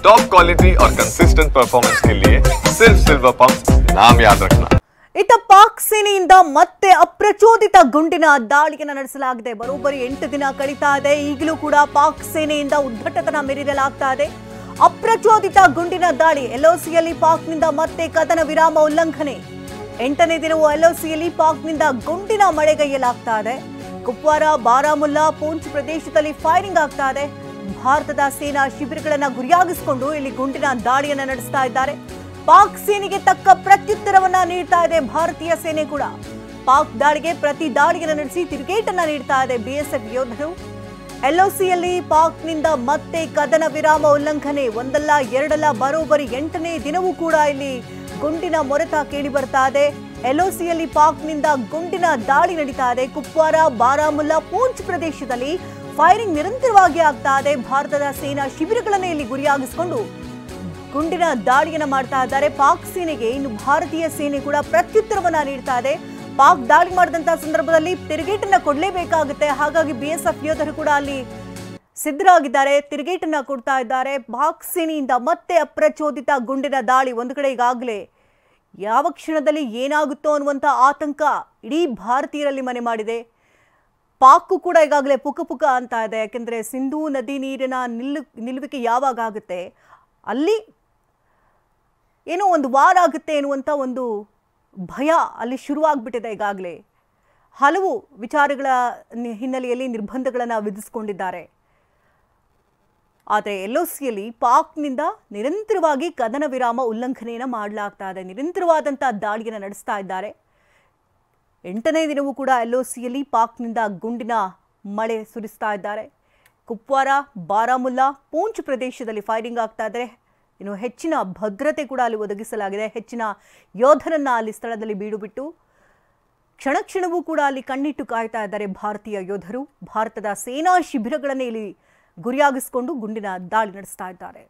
Top quality और consistent performance के लिए सिर्फ सिल्वर पंप नाम याद रखना। ಇತ್ತ ಪಾಕ್ ಸೇನೆಯಿಂದ ಮತ್ತೆ ಅಪ್ರಚೋದಿತ ಗುಂಡಿನ ದಾಳಿಯನ್ನು ನಡೆಸಲಾಗಿದೆ. ಬರೋಬ್ಬರಿ 8 ದಿನ ಕಳೀತಾ ಇದೆ. ಈಗಲೂ ಕೂಡ ಪಾಕ್ ಸೇನೆಯಿಂದ ಉದ್ಧಟತನ ಮೆರೆಯಲಾಗ್ತಾ ಇದೆ. ಅಪ್ರಚೋದಿತ ಗುಂಡಿನ ದಾಳಿ. ಎಲ್ಒಸಿಯಲ್ಲಿ ಪಾಕ್ನಿಂದ ಮತ್ತೆ ಕದನ ವಿರಾಮ ಉಲ್ಲಂಘನೆ. 8ನೇ ದಿನವೂ ಎಲ್ಒಸಿಯಲ್ಲಿ ಪಾಕ್ನಿಂದ ಗುಂಡಿನ ಮಳೆಗೈಯಲಾಗ್ತಾ ಇದೆ. ಕುಪ್ವಾರ, ಬಾರಾಮುಲ್ಲಾ, ಪೂಂಚ್ ಪ್ರದೇಶದಲ್ಲಿ ಫೈರಿಂಗ್ ಆಗ್ತಾ ಇದೆ. ಭಾರತದ ಸೇನಾ ಶಿಬಿರಗಳನ್ನು ಗುರಿಯಾಗಿಸಿಕೊಂಡು ಇಲ್ಲಿ ಗುಂಡಿನ ದಾಳಿಯನ್ನು ನಡೆಸ್ತಾ ಇದ್ದಾರೆ. ಪಾಕ್ ಸೇನೆಗೆ ತಕ್ಕ ಪ್ರತ್ಯುತ್ತರವನ್ನ ನೀಡ್ತಾ ಇದೆ ಭಾರತೀಯ ಸೇನೆ ಕೂಡ. ಪಾಕ್ ದಾಳಿಗೆ ಪ್ರತಿ ದಾಳಿಯನ್ನು ನಡೆಸಿ ತಿರುಗೇಟನ್ನ ನೀಡ್ತಾ ಇದೆ ಬಿಎಸ್ಎಫ್ ಯೋಧರು. ಎಲ್ಒಸಿಯಲ್ಲಿ ಪಾಕ್ನಿಂದ ಮತ್ತೆ ಕದನ ವಿರಾಮ ಉಲ್ಲಂಘನೆ. ಒಂದಲ್ಲ ಎರಡಲ್ಲ, ಬರೋಬ್ಬರಿ 8ನೇ ದಿನವೂ ಕೂಡ ಇಲ್ಲಿ ಗುಂಡಿನ ಮೊರೆತ ಕೇಳಿ ಬರ್ತಾ ಇದೆ. ಎಲ್ಒಸಿಯಲ್ಲಿ ಪಾಕ್ನಿಂದ ಗುಂಡಿನ ದಾಳಿ ನಡೀತಾ ಇದೆ. ಕುಪ್ವಾರ, ಬಾರಾಮುಲ್ಲಾ, ಪೂಂಚ್ ಪ್ರದೇಶದಲ್ಲಿ ಫೈರಿಂಗ್ ನಿರಂತರವಾಗಿ ಆಗ್ತಾ ಇದೆ. ಭಾರತದ ಸೇನಾ ಶಿಬಿರಗಳನ್ನೇ ಇಲ್ಲಿ ಗುರಿಯಾಗಿಸಿಕೊಂಡು ಗುಂಡಿನ ದಾಳಿಯನ್ನ ಮಾಡ್ತಾ ಇದ್ದಾರೆ. ಪಾಕ್ ಸೇನೆಗೆ ಇನ್ನು ಭಾರತೀಯ ಸೇನೆ ಕೂಡ ಪ್ರತ್ಯುತ್ತರವನ್ನ ನೀಡ್ತಾ ಇದೆ. ಪಾಕ್ ದಾಳಿ ಮಾಡಿದಂತಹ ಸಂದರ್ಭದಲ್ಲಿ ತಿರುಗೇಟನ್ನ ಕೊಡಲೇಬೇಕಾಗುತ್ತೆ. ಹಾಗಾಗಿ ಬಿಎಸ್ಎಫ್ ಯೋಧರು ಕೂಡ ಅಲ್ಲಿ ಸಿದ್ಧರಾಗಿದ್ದಾರೆ, ತಿರುಗೇಟನ್ನ ಕೊಡ್ತಾ ಇದ್ದಾರೆ. ಪಾಕ್ ಸೇನೆಯಿಂದ ಮತ್ತೆ ಅಪ್ರಚೋದಿತ ಗುಂಡಿನ ದಾಳಿ. ಒಂದು ಕಡೆ ಈಗಾಗಲೇ ಯಾವ ಕ್ಷಣದಲ್ಲಿ ಏನಾಗುತ್ತೋ ಅನ್ನುವಂಥ ಆತಂಕ ಇಡೀ ಭಾರತೀಯರಲ್ಲಿ ಮನೆ ಮಾಡಿದೆ. ಪಾಕು ಕೂಡ ಈಗಾಗಲೇ ಪುಕ ಪುಕ ಅಂತ ಇದೆ. ಯಾಕೆಂದರೆ ಸಿಂಧೂ ನದಿ ನೀರಿನ ನಿಲ್ಲುವಿಕೆ ಯಾವಾಗ ಆಗುತ್ತೆ ಅಲ್ಲಿ ಏನೋ ಒಂದು ವಾರ ಆಗುತ್ತೆ ಎನ್ನುವಂಥ ಒಂದು ಭಯ ಅಲ್ಲಿ ಶುರುವಾಗ್ಬಿಟ್ಟಿದೆ. ಈಗಾಗಲೇ ಹಲವು ವಿಚಾರಗಳ ಹಿನ್ನೆಲೆಯಲ್ಲಿ ನಿರ್ಬಂಧಗಳನ್ನು ವಿಧಿಸಿಕೊಂಡಿದ್ದಾರೆ. ಆದರೆ ಎಲ್ಒಸಿಯಲ್ಲಿ ಪಾಕ್ನಿಂದ ನಿರಂತರವಾಗಿ ಕದನ ವಿರಾಮ ಉಲ್ಲಂಘನೆಯನ್ನು ಮಾಡಲಾಗ್ತಾ ಇದೆ. ನಿರಂತರವಾದಂಥ ದಾಳಿಯನ್ನು ನಡೆಸ್ತಾ ಇದ್ದಾರೆ. 8ನೇ ದಿನವೂ ಕೂಡ ಎಲ್ಒಸಿಯಲ್ಲಿ ಪಾಕ್ನಿಂದ ಗುಂಡಿನ ಮಳೆ ಸುರಿಸ್ತಾ ಇದ್ದಾರೆ. ಕುಪ್ವಾರ, ಬಾರಾಮುಲ್ಲಾ, ಪೂಂಚ್ ಪ್ರದೇಶದಲ್ಲಿ ಫೈರಿಂಗ್ ಆಗ್ತಾ ಇದೆ. ಇನ್ನು ಹೆಚ್ಚಿನ ಭದ್ರತೆ ಕೂಡ ಅಲ್ಲಿ ಒದಗಿಸಲಾಗಿದೆ. ಹೆಚ್ಚಿನ ಯೋಧರನ್ನ ಅಲ್ಲಿ ಸ್ಥಳದಲ್ಲಿ ಬೀಡು ಬಿಟ್ಟು ಕ್ಷಣ ಕ್ಷಣವೂ ಕೂಡ ಅಲ್ಲಿ ಕಣ್ಣಿಟ್ಟು ಕಾಯ್ತಾ ಇದ್ದಾರೆ ಭಾರತೀಯ ಯೋಧರು. ಭಾರತದ ಸೇನಾ ಶಿಬಿರಗಳನ್ನೇ ಇಲ್ಲಿ ಗುರಿಯಾಗಿಸಿಕೊಂಡು ಗುಂಡಿನ ದಾಳಿ ನಡೆಸ್ತಾ ಇದ್ದಾರೆ.